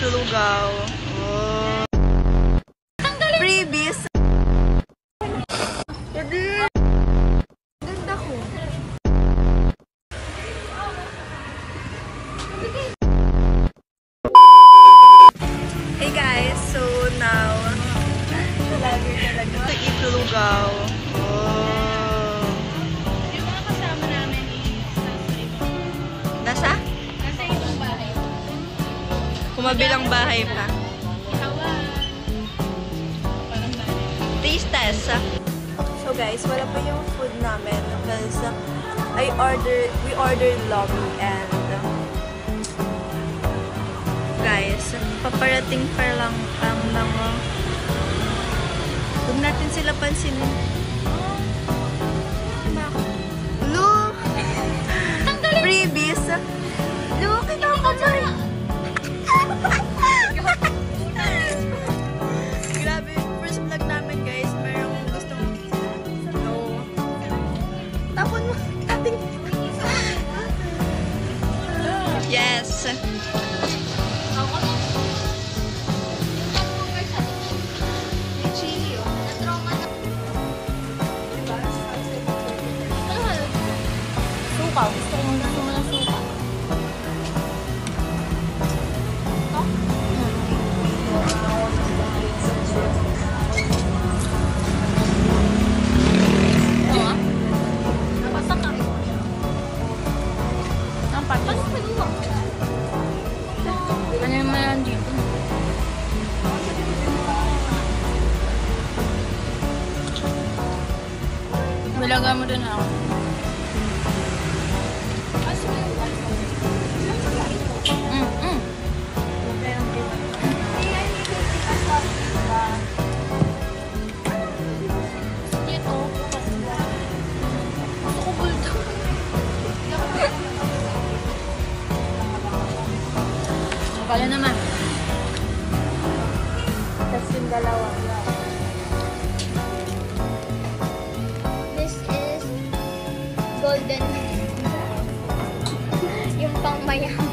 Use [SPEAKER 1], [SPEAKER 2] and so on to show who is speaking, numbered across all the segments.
[SPEAKER 1] Lugaw. Oh. Freebies. Ganda ko. Hey guys, so now to eat Lugaw. Oh.
[SPEAKER 2] Yung mga kasama namin
[SPEAKER 1] Nasa?
[SPEAKER 2] nasa ibang bahay.
[SPEAKER 1] Kumabilang bahay pa.
[SPEAKER 2] Ihawan. Parang bahay.
[SPEAKER 1] Taste test. So guys, wala pa yung food namin because we ordered lomi and guys, paparating pa lang huwag natin sila pansinin. Look! Freebies! Look! Kita ko dyan! Grabe, first vlog namin guys, mayroong gustong no. Tapon mo! Ating yes!
[SPEAKER 2] Suka. Gusto mo ng suka. Ito ah. Napasak ka. Ang patas. Ano yung mayan dito? Bilaga mo din ako. Kaya naman.
[SPEAKER 1] Tapos yung dalawa.
[SPEAKER 3] This is golden. Yung pang mayaman.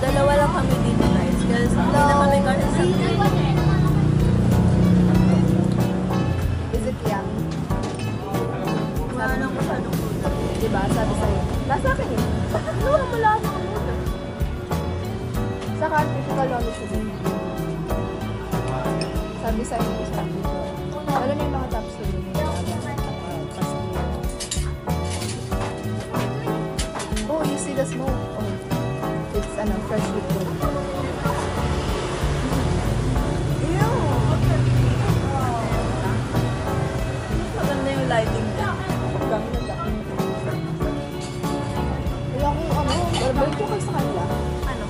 [SPEAKER 1] Dalawa lang kami dito guys. Kasi hindi na kami kasi sa is it young? Ano ko sa nung food? Diba? Sabi sa'yo. Nasa akin yun. Nawa mo lang ako food. Saka typical lomi siya. Sabi sa'yo ko sa akin. Alam na yung mga tops ko yun. Oh, you see the smoke? Oh. It's fresh with food. Ew! Maganda yung lighting dyan. Ganda. Wala akong balik ko kayo sa kanila. Ano?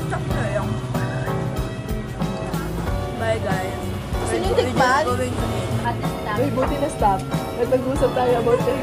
[SPEAKER 1] Stop na yung. Bye guys. Sino yung tikman? Uy, buti na stop. Nag-usap tayo about it.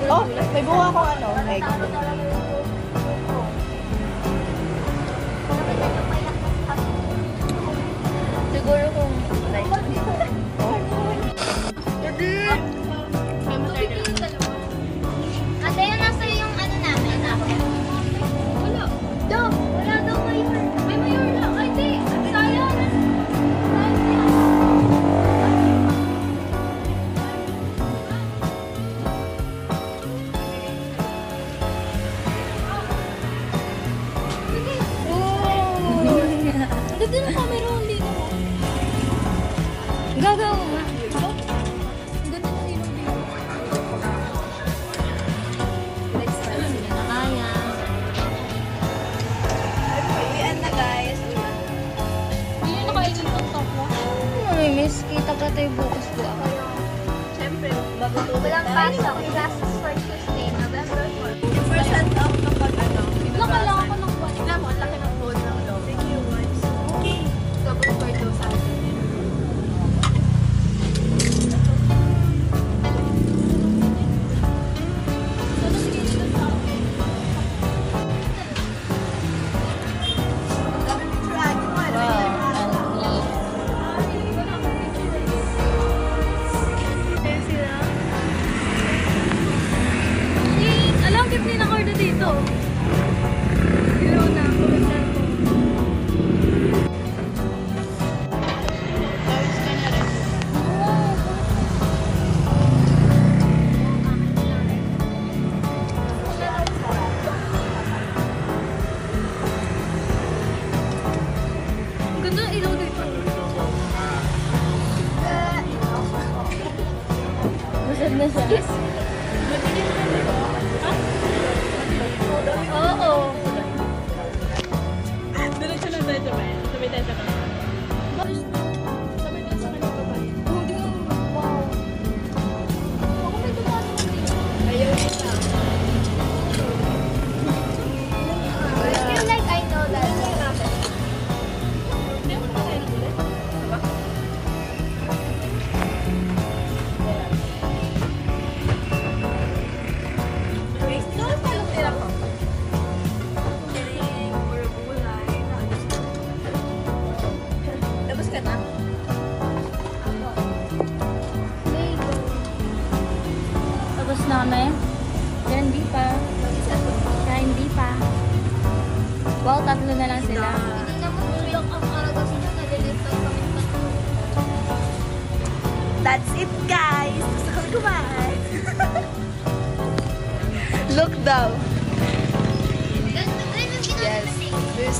[SPEAKER 1] Oh, may buhay.
[SPEAKER 2] ganda ng camera dito. Gagawa nga. Ang ganda ng ilong dito.
[SPEAKER 1] Next time.
[SPEAKER 2] Hindi na kaya.
[SPEAKER 1] Uwian na guys.
[SPEAKER 2] Hindi na nakainin ng tokwa. Mamimiss, kita pa tayo bukas po ako.
[SPEAKER 1] Siyempre, magutulog
[SPEAKER 3] Walang
[SPEAKER 1] tayo.
[SPEAKER 3] pasok. Classes for Tuesday, November 4.
[SPEAKER 1] First hand up kapag ano.
[SPEAKER 2] Kailangan ko ng buwan.
[SPEAKER 1] Tignan mo, ang laki ng phone ng loob. Thank you, once. Okay. Kapag for 2,000.
[SPEAKER 2] Alam, keep ni na-order dito. Hello na, kulisan ko. Ang ganda ng ilaw dito. Masad na siya. Oo.
[SPEAKER 1] Diretso lang tayo sa bayan. Sabay tayo sa kanila. Sabay tayo sa kanila pa bayan.
[SPEAKER 2] Wow. Ako may tumato ng dito.
[SPEAKER 1] Ayaw nila.
[SPEAKER 3] I feel like I know that.
[SPEAKER 1] Hindi mo pa tayo ulit. Diba? Wait, saan tayo tira ko? Tiring, puro gulay. Tapos ka na?
[SPEAKER 2] Tapos namin. Yan, hindi pa. Kaya hindi pa. Wow, tatlo na lang sila.
[SPEAKER 3] Hindi naman tulog ang araw kasi nag-delete kami.
[SPEAKER 1] That's it, guys! Gusto kami kumain. Look daw.
[SPEAKER 3] Ganun,
[SPEAKER 1] Yes. This